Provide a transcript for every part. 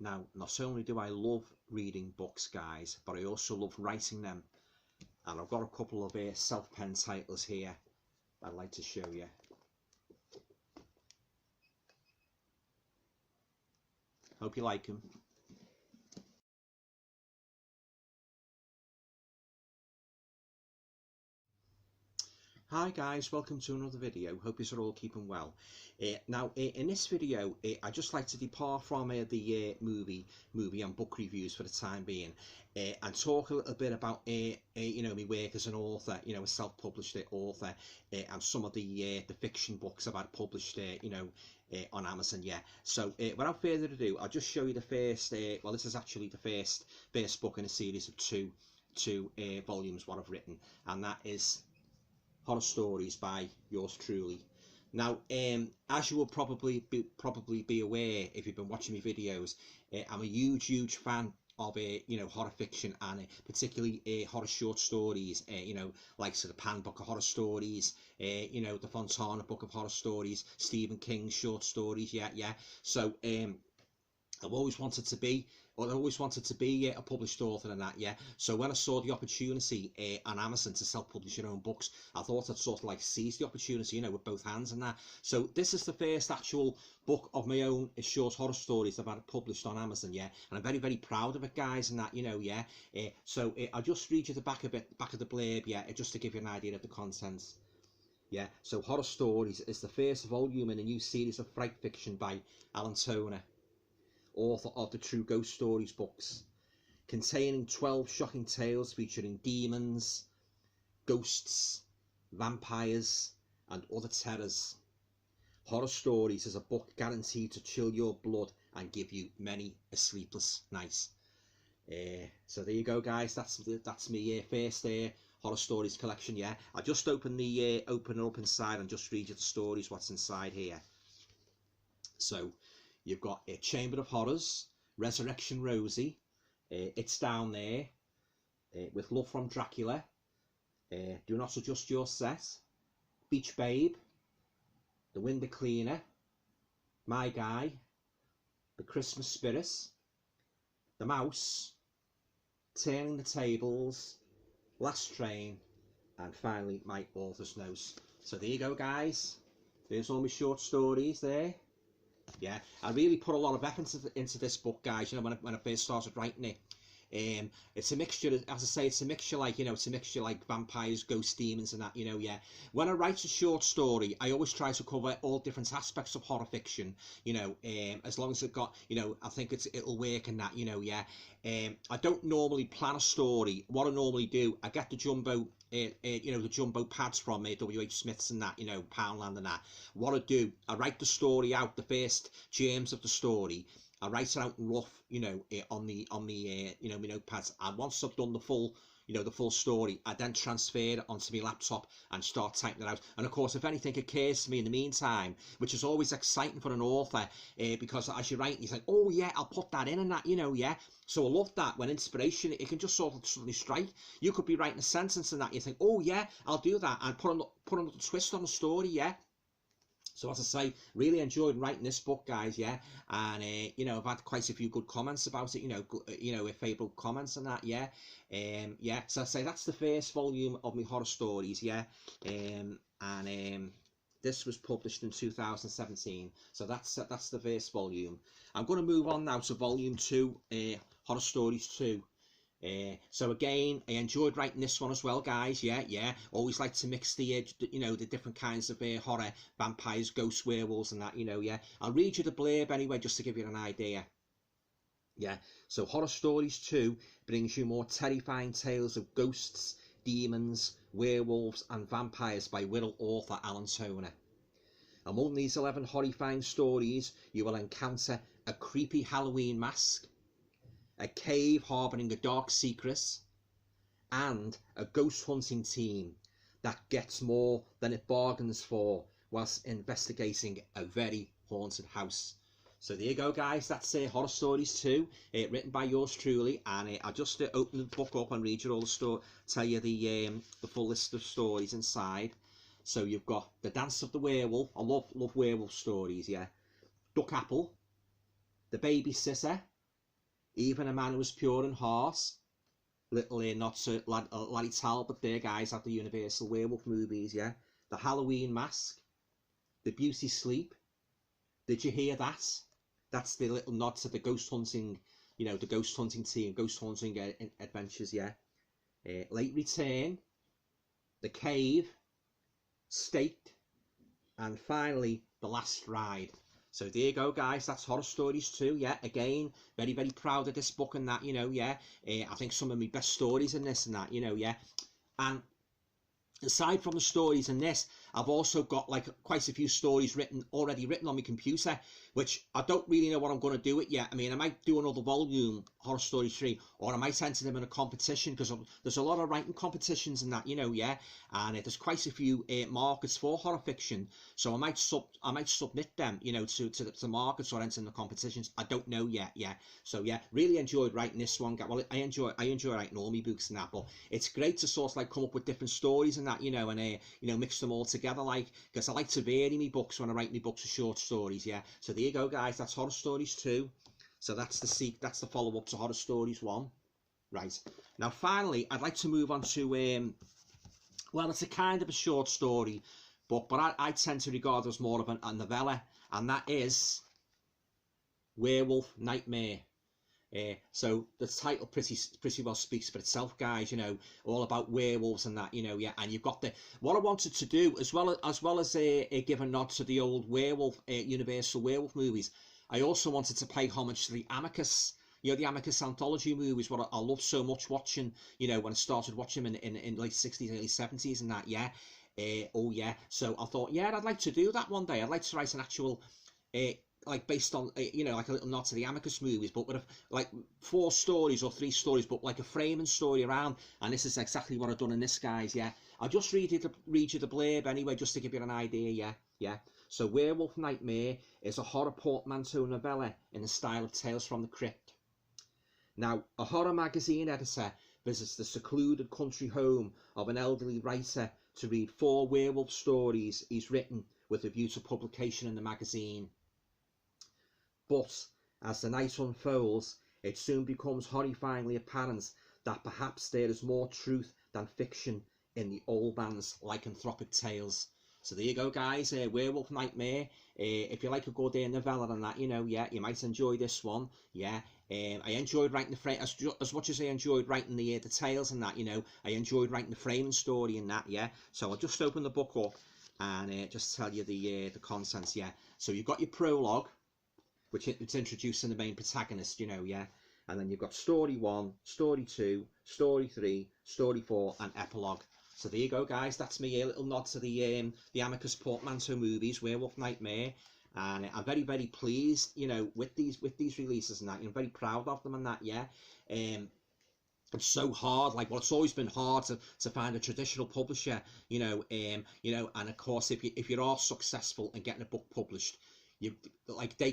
Now, not only do I love reading books, guys, but I also love writing them. And I've got a couple of self-penned titles here I'd like to show you. Hope you like them. Hi guys, welcome to another video. Hope you're all keeping well. Now in this video I just like to depart from the movie and book reviews for the time being, and talk a little bit about you know, my work as an author, you know, a self-published author, and some of the fiction books I've had published you know, on Amazon. Yeah, so without further ado, I'll just show you the first well, this is actually the first book in a series of two volumes what I've written, and that is Horror Stories by yours truly. Now, as you will probably be aware if you've been watching my videos, I'm a huge fan of you know, horror fiction, and particularly horror short stories. You know, like the Pan Book of Horror Stories, you know, the Fontana Book of Horror Stories, Stephen King's short stories. Yeah. So I've always wanted to be, a published author and that, yeah. So when I saw the opportunity on Amazon to self-publish your own books, I thought I'd sort of like seize the opportunity, you know, with both hands and that. So this is the first actual book of my own short horror stories I've had published on Amazon, yeah. And I'm very proud of it, guys, and that, you know, yeah. So I'll just read you the back of the blurb, yeah, just to give you an idea of the contents. Yeah, so Horror Stories is the first volume in a new series of fright fiction by Alan Toner, author of the True Ghost Stories books, containing 12 shocking tales featuring demons, ghosts, vampires, and other terrors. Horror Stories is a book guaranteed to chill your blood and give you many a sleepless night. So there you go, guys. That's me first Horror Stories collection. Yeah, I just open it up inside and just read you the stories what's inside here. So you've got a Chamber of Horrors, Resurrection Rosie, It's Down There, With Love from Dracula, Do Not Adjust Your Set, Beach Babe, The Window Cleaner, My Guy, The Christmas Spirit, The Mouse, Turning the Tables, Last Train, and finally my author's notes. So there you go, guys. There's all my short stories there. Yeah, I really put a lot of effort into this book, guys. You know, when I first started writing it, it's a mixture, as I say, it's a mixture like, you know, it's a mixture like vampires, ghosts, demons, and that, you know. Yeah, when I write a short story, I always try to cover all different aspects of horror fiction, you know, as long as it got, you know, I think it'll work and that, you know. Yeah, I don't normally plan a story. What I normally do, I get the jumbo you know, the jumbo pads from W.H. Smith's and that, you know, Poundland and that. What I do, I write the story out, the first germs of the story. I write it out rough, you know, on the you know, my notepads. And once I've done the full, you know, the full story, I then transfer it onto my laptop and start typing it out. And of course, if anything occurs to me in the meantime, which is always exciting for an author, because as you write, you think, oh yeah, I'll put that in and that, you know, yeah. So I love that when inspiration, it can just sort of suddenly strike. You could be writing a sentence and that, you think, oh yeah, I'll do that, and put a little twist on the story, yeah. So as I say, really enjoyed writing this book, guys, yeah, and you know, I've had quite a few good comments about it, you know, favourable comments and that, yeah, yeah. So I say that's the first volume of my horror stories, yeah, and this was published in 2017, so that's the first volume. I'm going to move on now to volume 2, Horror Stories 2. So again, I enjoyed writing this one as well, guys. Yeah. Always like to mix the you know, the different kinds of horror, vampires, ghosts, werewolves, and that, you know. Yeah, I'll read you the blurb anyway, just to give you an idea. Yeah. So Horror Stories 2 brings you more terrifying tales of ghosts, demons, werewolves, and vampires by Whittle author Alan Toner. Among these 11 horrifying stories, you will encounter a creepy Halloween mask, a cave harbouring a dark secret, and a ghost hunting team that gets more than it bargains for whilst investigating a very haunted house. So there you go, guys. That's Horror Stories 2, written by yours truly, and I'll just open the book up and read you all the story, tell you the full list of stories inside. So you've got The Dance of the Werewolf. I love werewolf stories, yeah. Duck Apple, The Babysitter, Even a Man Who Was Pure in Heart, little not to Larry Talbot there, guys, at the Universal Werewolf movies, yeah. The Halloween Mask, The Beauty Sleep. Did you hear that? That's the little nod to the ghost hunting, you know, the ghost hunting team, ghost hunting adventures, yeah. Late Return, The Cave, Staked, and finally The Last Ride. So there you go, guys. That's Horror Stories 2. Yeah, again, very, very proud of this book and that, you know, yeah. I think some of my best stories in this and that, you know, yeah. And aside from the stories in this, I've also got like quite a few stories already written on my computer, which I don't really know what I'm going to do it yet. I mean, I might do another volume, Horror Stories 3, or I might enter them in a competition, because there's a lot of writing competitions and that, you know, yeah. And there's quite a few markets for horror fiction, so I might submit them, you know, to markets or enter in the competitions. I don't know yet, yeah. So yeah, really enjoyed writing this one. Well, I enjoy writing all my books and that, but it's great to sort of like come up with different stories and that, you know, and you know, mix them all together, like, because I like to vary my books when I write my books of short stories, yeah. So there you go, guys. That's Horror Stories 2. So that's the follow-up to Horror Stories 1. Right. Now, finally, I'd like to move on to, well, it's a kind of a short story, but I tend to regard it as more of a novella, and that is Werewolf Nightmare. So the title pretty well speaks for itself, guys, you know, all about werewolves and that, you know, yeah. And you've got what I wanted to do, as well as give a nod to the old werewolf, Universal Werewolf movies, I also wanted to pay homage to the Amicus, you know, the Amicus anthology movies, what I loved so much watching, you know, when I started watching them in late 60s, early 70s and that, yeah. Oh yeah, so I thought, yeah, I'd like to do that one day. I'd like to write an actual like based on, you know, like a little nod to the Amicus movies, but with like 4 stories or 3 stories, but like a framing story around. And this is exactly what I've done in this, guys, yeah. I'll just read you the blurb anyway, just to give you an idea, yeah. So Werewolf Nightmare is a horror portmanteau novella in the style of Tales from the Crypt. Now, a horror magazine editor visits the secluded country home of an elderly writer to read 4 werewolf stories he's written with a view to publication in the magazine. But as the night unfolds, it soon becomes horrifyingly apparent that perhaps there is more truth than fiction in the old man's lycanthropic tales. So there you go, guys. Werewolf Nightmare. If you like a good novella and that, you know, yeah, you might enjoy this one. Yeah. I enjoyed writing the frame as much as I enjoyed writing the tales and that, you know. I enjoyed writing the framing story and that, yeah. So I'll just open the book up and just tell you the contents, yeah. So you've got your prologue, which it's introducing the main protagonist, you know, yeah. And then you've got story 1, story 2, story 3, story 4, and epilogue. So there you go, guys. That's me, a little nod to the Amicus portmanteau movies, Werewolf Nightmare, and I'm very, very pleased, you know, with these releases and that. I'm very proud of them and that, yeah. It's so hard, like, well, it's always been hard to find a traditional publisher, you know, and of course, if you are successful in getting a book published, they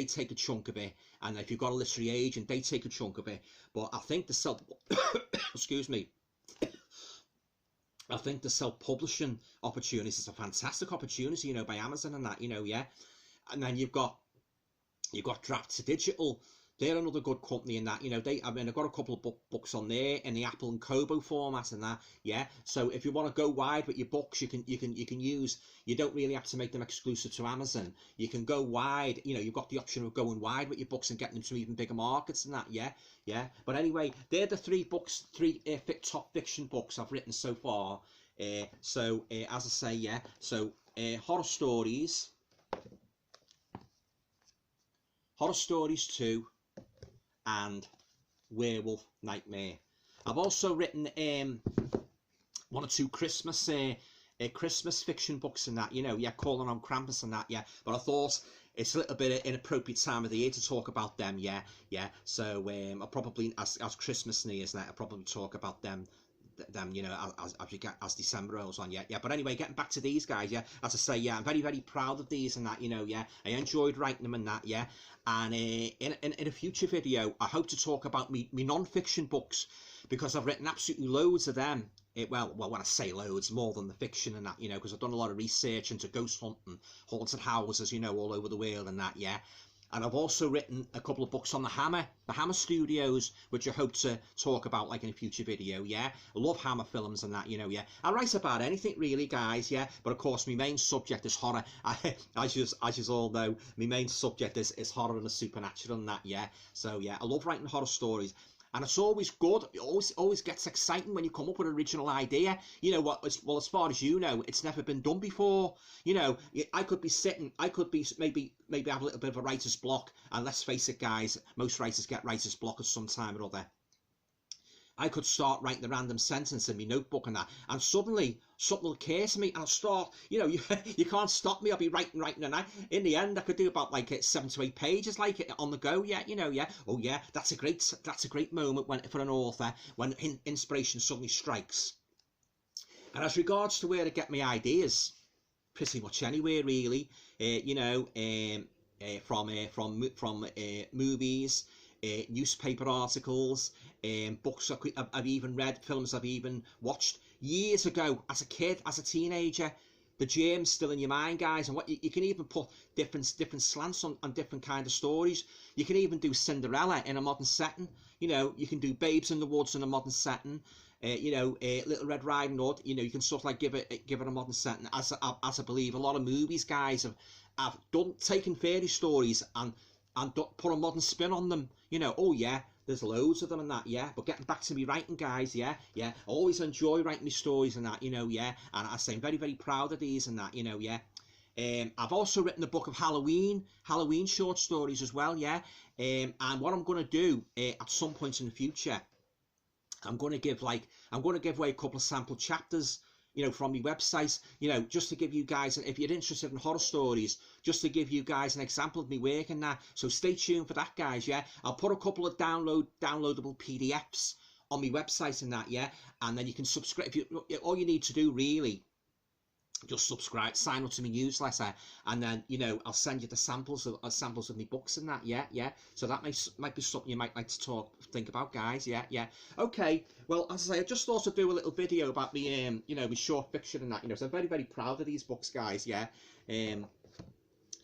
take a chunk of it, and if you've got a literary agent, they take a chunk of it. But I think the excuse me, I think the self-publishing opportunity is a fantastic opportunity, you know, by Amazon and that, you know, yeah. And then you've got Draft to Digital. They're another good company in that, you know. I've got a couple of books on there in the Apple and Kobo format and that, yeah. So if you want to go wide with your books, you can use. You don't really have to make them exclusive to Amazon. You can go wide. You know, you've got the option of going wide with your books and getting them to even bigger markets and that, yeah. But anyway, they're the 3 top fiction books I've written so far. So as I say, yeah. So Horror Stories 2. And Werewolf Nightmare. I've also written 1 or 2 Christmas fiction books and that, you know, yeah, Calling on Krampus and that, yeah. But I thought it's a little bit of inappropriate time of the year to talk about them, yeah. So I'll probably, as Christmas nears, I'll probably talk about them, you know, as December rolls on, yeah. But anyway, getting back to these guys, yeah, as I say, yeah, I'm very, very proud of these and that, you know, yeah. I enjoyed writing them and that, yeah. And in a future video, I hope to talk about me non-fiction books, because I've written absolutely loads of them. Well, when I say loads, more than the fiction and that, you know, because I've done a lot of research into ghost hunting, haunted houses, you know, all over the world and that, yeah. And I've also written a couple of books on the Hammer Studios, which I hope to talk about like in a future video. Yeah, I love Hammer films and that, you know. Yeah, I write about anything really, guys. Yeah, but of course my main subject is horror. As you all know, my main subject is horror and the supernatural and that. Yeah, so yeah, I love writing horror stories. And it's always good. It always gets exciting when you come up with an original idea. You know what? Well, as far as you know, it's never been done before. You know, I could be sitting. I could be maybe have a little bit of a writer's block. And let's face it, guys, most writers get writer's block at some time or other. I could start writing a random sentence in my notebook and that, and suddenly something will occur to me, and I'll start, you know, you can't stop me. I'll be writing, and in the end, I could do about like 7 to 8 pages, like on the go. Yeah, you know, yeah. Oh yeah, that's a great moment for an author when inspiration suddenly strikes. And as regards to where to get my ideas, pretty much anywhere really. You know, from movies. Newspaper articles, books I've even read, films I've even watched years ago as a kid, as a teenager. The germ's still in your mind, guys, and what you can even put different slants on different kind of stories. You can even do Cinderella in a modern setting. You know, you can do Babes in the Woods in a modern setting. You know, Little Red Riding Hood. You know, you can sort of like give it a modern setting. As I believe a lot of movies, guys, have taken fairy stories and put a modern spin on them. You know, oh yeah, there's loads of them and that, yeah. But getting back to me writing, guys, yeah. I always enjoy writing my stories and that, you know, yeah. And I say I'm very, very proud of these and that, you know, yeah. I've also written a book of Halloween short stories as well, yeah. And what I'm going to do at some point in the future, I'm going to give away a couple of sample chapters, you know, from my website, you know, just to give you guys, if you're interested in horror stories, just to give you guys an example of me work and that. So stay tuned for that, guys, yeah. I'll put a couple of downloadable PDFs on my website and that, yeah. And then you can subscribe. All you need to do really, just subscribe, sign up to my newsletter, and then, you know, I'll send you the samples of my books and that, yeah. So that might be something you might like to think about, guys, yeah. Okay, well, as I say, I just thought I'd do a little video about me, you know, my short fiction and that, you know. So I'm very, very proud of these books, guys, yeah. You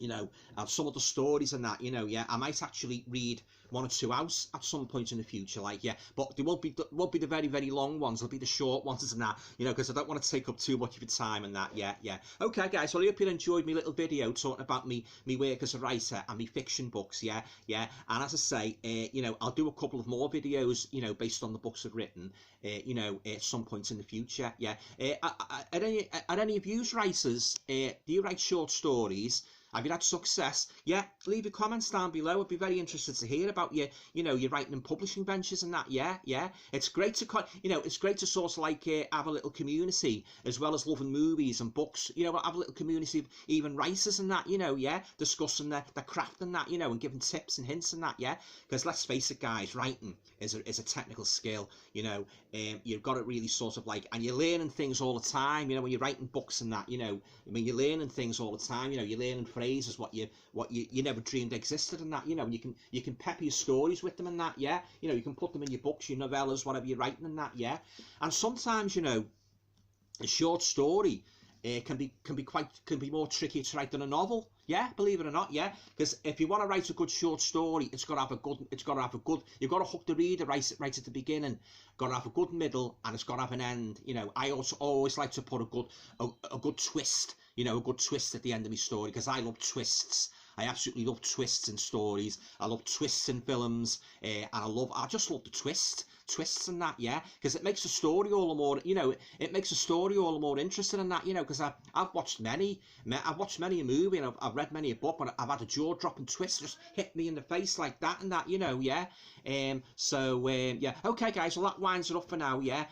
know, some of the stories and that, you know, yeah. I might actually read 1 or 2 out at some point in the future, like, yeah. But they won't be the very, very long ones. They'll be the short ones and that, you know, because I don't want to take up too much of your time and that, yeah. Okay, guys, well, I hope you enjoyed my little video talking about me work as a writer and me fiction books, yeah. And as I say, you know, I'll do a couple of more videos, you know, based on the books I've written, you know, at some point in the future, yeah. Are any of you writers, do you write short stories? Have you had success? Yeah, leave your comments down below. I'd be very interested to hear about your writing and publishing ventures and that. Yeah. It's great to, you know, it's great to sort of like have a little community as well as loving movies and books. You know, have a little community of even writers and that. You know, yeah, discussing their craft and that. You know, and giving tips and hints and that. Yeah, because let's face it, guys, writing is a technical skill. You know, you've got to really sort of like, and you're learning things all the time. You know, when you're writing books and that. You know, I mean, you're learning things all the time. You know, you're learning phrases what you never dreamed existed and that, you know, and you can pepper your stories with them and that, yeah, you know, you can put them in your books, your novellas, whatever you're writing and that, yeah. And sometimes, you know, a short story can be more tricky to write than a novel, yeah, believe it or not, yeah. Because if you want to write a good short story, you've got to hook the reader right at the beginning, got to have a good middle, and it's got to have an end. You know, I also always like to put a good twist, you know, a good twist at the end of my story, because I love twists. I absolutely love twists in stories. I love twists in films, and I just love the twists and that, yeah, because it makes the story all the more, you know, it makes the story all the more interesting and that, you know, because I've watched many a movie and I've read many a book, but I've had a jaw-dropping twist just hit me in the face like that and that, you know, yeah. Yeah, okay, guys, well, that winds it up for now, yeah.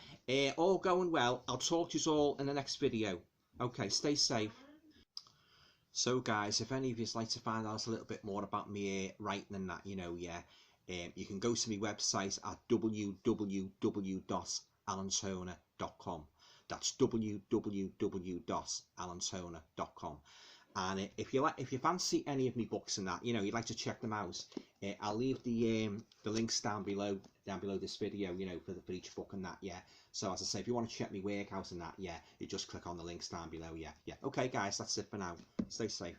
All going well. I'll talk to you all in the next video. Okay, stay safe. So guys, if any of you like to find out a little bit more about me writing and that, you know, yeah, you can go to my website at www.alantoner.com. That's www.alantoner.com. And if you fancy any of my books and that, you know, you'd like to check them out, I'll leave the links down below this video, you know, for each book and that, yeah. So as I say, if you want to check me work out and that, yeah, you just click on the links down below, yeah. Okay, guys, that's it for now. Stay safe.